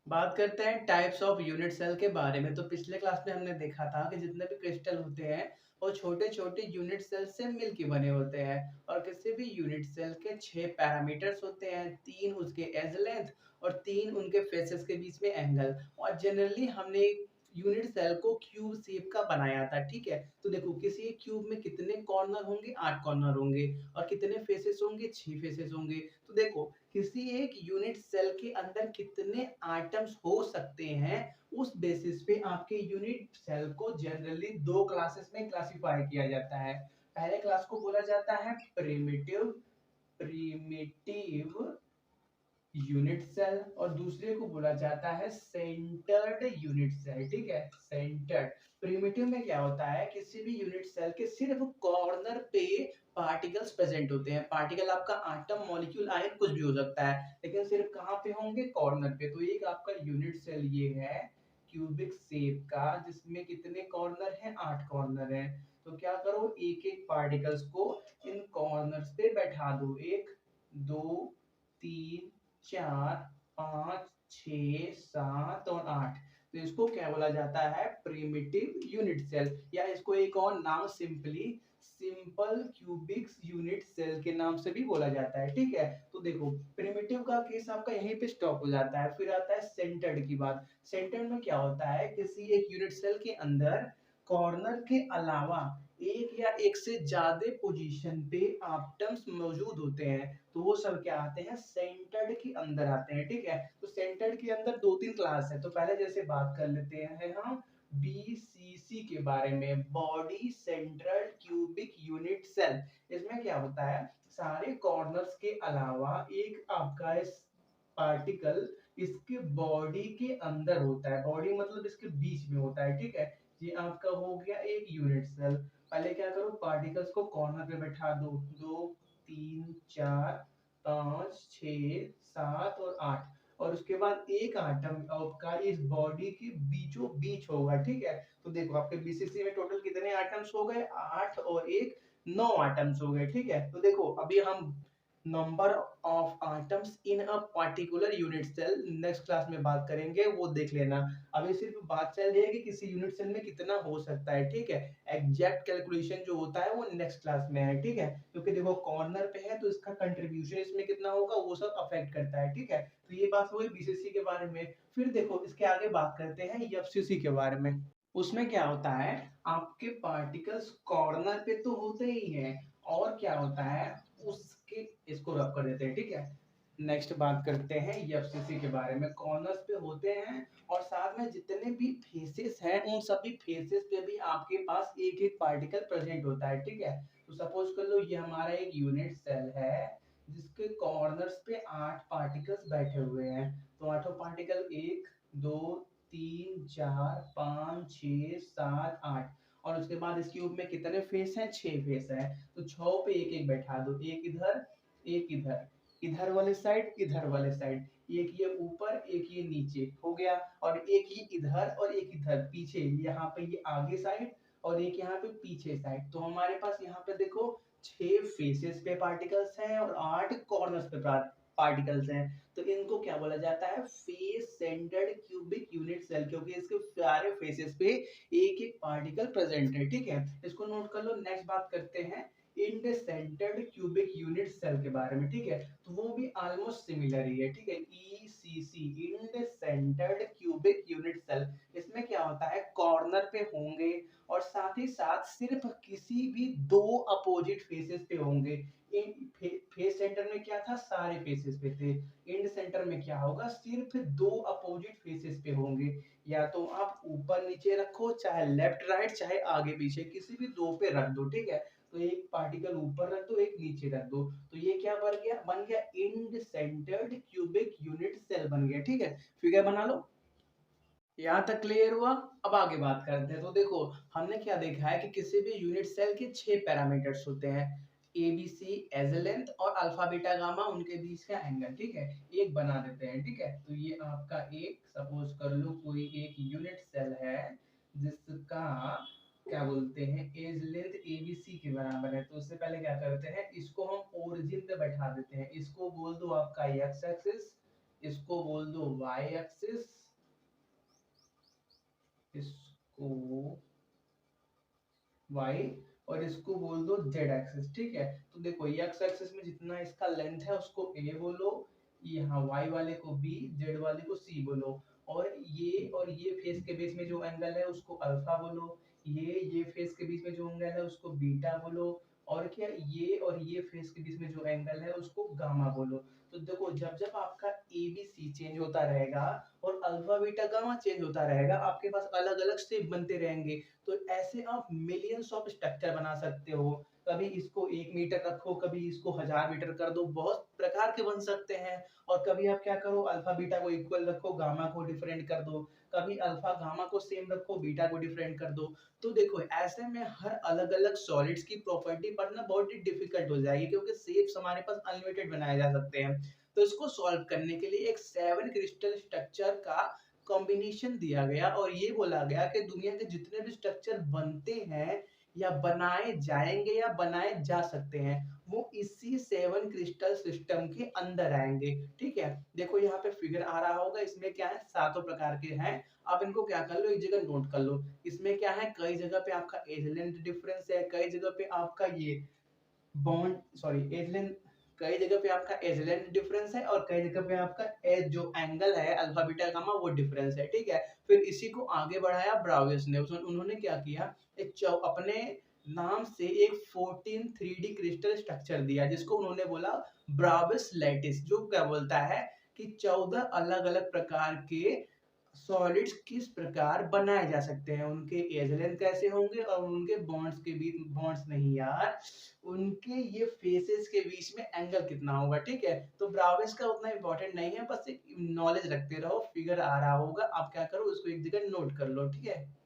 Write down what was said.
बात करते हैं टाइप्स ऑफ यूनिट सेल के बारे में। तो पिछले क्लास में हमने देखा था कि जितने भी क्रिस्टल होते हैं वो छोटे छोटे यूनिट सेल से मिलकर बने होते हैं और किसी भी यूनिट सेल के 6 पैरामीटर्स होते हैं, 3 उसके एज लेंथ और 3 उनके फेसेस के बीच में एंगल। और जनरली हमने यूनिट सेल को क्यूब शेप का बनाया था, ठीक है। तो देखो किसी एक क्यूब में कितने कॉर्नर होंगे, 8 कॉर्नर होंगे और कितने फेसेस होंगे, 6 फेसेस होंगे। तो देखो किसी एक यूनिट सेल के अंदर कितने आइटम्स हो सकते हैं, उस बेसिस पे आपके यूनिट सेल को जनरली दो क्लासेस में क्लासिफाई किया जाता है। पहले क्लास को बोला जाता है प्रिमिटिव प्रिमिटिव यूनिट सेल और दूसरे को बोला जाता है सेंटर्ड यूनिट सेल, ठीक है। सेंटर्ड प्रिमिटिव में क्या होता है, किसी भी यूनिट सेल के सिर्फ कॉर्नर पे पार्टिकल्स प्रेजेंट होते हैं। पार्टिकल आपका आटम, मॉलिक्यूल, आयन कुछ भी हो सकता है, लेकिन सिर्फ कहाँ पे होंगे, कॉर्नर पे। तो एक आपका यूनिट सेल ये है क्यूबिक शेप का, जिसमें कितने कॉर्नर हैं, 8 कॉर्नर हैं। तो क्या करो, एक एक पार्टिकल्स को इन कॉर्नर्स पे बैठा दो, 1 2 3 4 5 6 7 और 8। तो इसको क्या बोला जाता है, प्रिमिटिव यूनिट सेल, या इसको एक और नाम simply simple cubic unit cell के नाम से भी बोला जाता है, ठीक है। तो देखो प्रिमिटिव का केस आपका यहीं पे स्टॉप हो जाता है। फिर आता है सेंटर्ड की बात। सेंटर्ड में क्या होता है, किसी एक यूनिट सेल के अंदर कॉर्नर के अलावा एक या एक से ज्यादा पोजीशन पे एटम्स मौजूद होते हैं, तो वो सब क्या आते हैं, सेंटर्ड के अंदर आते हैं, ठीक है। तो सेंटर्ड के अंदर 2 3 क्लास है। तो पहले जैसे बात कर लेते हैं हम बीसीसी के बारे में, body central cubic unit cell. इसमें क्या होता है, सारे कॉर्नर्स के अलावा एक आपका इस पार्टिकल इसके बॉडी के अंदर होता है। बॉडी मतलब इसके बीच में होता है, ठीक है। ये आपका हो गया एक यूनिट सेल। पहले क्या करो, पार्टिकल्स को कॉर्नर पे बैठा दो, 2 3 4 5 6 7 और 8। और उसके बाद एक आटम आपका इस बॉडी के बीचों बीच होगा, ठीक है। तो देखो आपके बीसीसी में टोटल कितने आइटम्स हो गए, 8 और 1 9 आइटम्स हो गए, ठीक है। तो देखो अभी हम number of items in a particular unit cell next class में बात करेंगे, वो देख लेना। अभी सिर्फ बात चल रही है कि किसी यूनिट सेल में कितना हो सकता है, ठीक है। एग्जैक्ट कैलकुलेशन जो होता है वो नेक्स्ट क्लास में है, ठीक है। क्योंकि देखो कॉर्नर पे है तो इसका कंट्रीब्यूशन इसमें कितना होगा वो सब अफेक्ट करता है, ठीक है। तो ये बात हुई बीसीसी के बारे में। फिर देखो इसके आगे बात करते हैं एफसीसी के बारे में। उसमें क्या होता है, आपके पार्टिकल्स कॉर्नर पे तो होते ही हैं, और क्या होता है उसके, इसको रब कर देते हैं, ठीक है। नेक्स्ट बात करते हैं एफसीसी के बारे में। कॉर्नर्स पे होते हैं और साथ में जितने भी फेसेस हैं उन सभी फेसेस पे भी आपके पास एक एक पार्टिकल प्रेजेंट होता है, ठीक है। तो सपोज कर लो ये हमारा एक यूनिट सेल है जिसके कॉर्नर्स पे 8 पार्टिकल्स बैठे हुए हैं। तो आठों पार्टिकल 1 2 3 4 5 6 7 8। और उसके बाद इस क्यूब में कितने फेस हैं, 6 फेस हैं। तो 6 पे एक एक बैठा दो, एक इधर एक इधर, इधर वाले साइड इधर वाले साइड, एक ये ऊपर एक ये नीचे हो गया, और एक ही इधर और एक इधर पीछे, यहाँ पे ये आगे साइड और एक यहाँ पे पीछे साइड। तो हमारे पास यहाँ पे देखो 6 फेसेस पे पार्टिकल्स हैं और 8 कॉर्नर्स पे पार्टिकल्स हैं। तो इनको क्या बोला जाता है, face centred cubic unit cell, क्योंकि इसके सारे फेसेस पे एक एक पार्टिकल प्रेजेंट है, ठीक है। इसको नोट कर लो। नेक्स्ट बात करते हैं end centred cubic unit cell के बारे में, ठीक है। तो वो भी ऑलमोस्ट सिमिलर ही है, ठीक है। ECC, end centred cubic unit cell. इसमें क्या होता है, कॉर्नर पे होंगे और साथ ही साथ सिर्फ किसी भी दो अपोजिट फेसेस पे होंगे। फेस सेंटर में क्या था, सारे फेसेस पे थे। इंड सेंटर में क्या होगा, सिर्फ दो अपोजिट फेसेस पे होंगे। या तो आप ऊपर नीचे रखो, चाहे लेफ्ट राइट चाहे आगे पीछे, किसी भी दो पे रख दो, ठीक है। तो एक पार्टिकल ऊपर रख दो, एक नीचे रख दो। तो ये क्या बन गया end centred cubic unit cell बन गया, ठीक है। फिगर बना लो। यहाँ तक क्लियर हुआ। अब आगे बात करते हैं। तो देखो हमने क्या देखा है कि किसी भी यूनिट सेल के 6 पैरामीटर्स होते हैं, A B C edge length और अल्फा बीटा गामा उनके बीच का एंगल, ठीक है। एक बना देते हैं, ठीक है। तो ये आपका एक सपोज कर लो कोई एक यूनिट सेल है जिसका क्या बोलते हैं, edge length A B C के बराबर है। तो उससे पहले क्या करते हैं, इसको हम ओरिजिन पे बैठा देते हैं। इसको बोल दो आपका एक्स एक्सिस, इसको बोल दो y एक्सिस, इसको y, और इसको बोल दो z एक्सिस। ठीक है, तो देखो x एक्सिस में जितना इसका लेंथ है उसको a बोलो, यहाँ y वाले को b, z वाले को c बोलो, और ये फेस के बीच में जो एंगल है उसको अल्फा बोलो, ये फेस के बीच में जो एंगल है उसको बीटा बोलो, और क्या ये और ये फेस के बीच में जो एंगल है उसको गामा बोलो। तो देखो जब जब आपका ए बी सी चेंज होता रहेगा और अल्फा बीटा गामा चेंज होता रहेगा, आपके पास अलग अलग शेप बनते रहेंगे। तो ऐसे आप मिलियंस ऑफ स्ट्रक्चर बना सकते हो। कभी इसको 1 मीटर रखो, कभी इसको 1000 मीटर कर दो, बहुत प्रकार के बन सकते हैं। और कभी आप क्या करो, अल्फा बीटा को इक्वल रखो, गामा को डिफरेंट कर दो, कभी अल्फा गामा को सेम रखो, बीटा को डिफरेंट कर दो। तो देखो ऐसे में हर अलग अलग सॉलिड्स की प्रॉपर्टी पढ़ना बहुत ही डिफिकल्ट हो जाएगी, क्योंकि शेप्स हमारे पास अनलिमिटेड बनाए जा सकते हैं। तो इसको सॉल्व करने के लिए एक 7 क्रिस्टल स्ट्रक्चर का कॉम्बिनेशन दिया गया, और ये बोला गया कि दुनिया के जितने भी स्ट्रक्चर बनते हैं या बनाए जाएंगे या बनाए जा सकते हैं, वो इसी 7 क्रिस्टल सिस्टम के अंदर आएंगे। ठीक है, देखो यहाँ पे फिगर आ रहा होगा, इसमें क्या है, सातों प्रकार के हैं। आप इनको क्या कर लो, एक जगह नोट कर लो। इसमें क्या है, कई जगह पे आपका एज लेंथ डिफरेंस है, कई जगह पे आपका ये बॉन्ड सॉरी एज लेंथ, कई जगह पे आपका एज लेंथ डिफरेंस है, और कई जगह पे आपका एज जो एंगल है अल्फा बीटा गामा वो डिफरेंस है। ठीक है, फिर इसी को आगे बढ़ाया ब्राउयस ने, उन्होंने क्या किया, अपने नाम से एक 14 3D क्रिस्टल स्ट्रक्चर दिया, जिसको उन्होंने बोला ब्राउयस लैटिस, जो क्या बोलता है कि 14 अलग अलग प्रकार के सॉलिड्स किस प्रकार बनाए जा सकते हैं, उनके एज लेंथ कैसे होंगे, और उनके बॉन्ड्स के बीच, बॉन्ड्स नहीं यार, उनके ये फेसेस के बीच में एंगल कितना होगा। ठीक है, तो ब्राउयस का उतना इंपॉर्टेंट नहीं है, बस एक नॉलेज रखते रहो। फिगर आ रहा होगा, आप क्या करो उसको एक जगह नोट कर लो। ठीक है।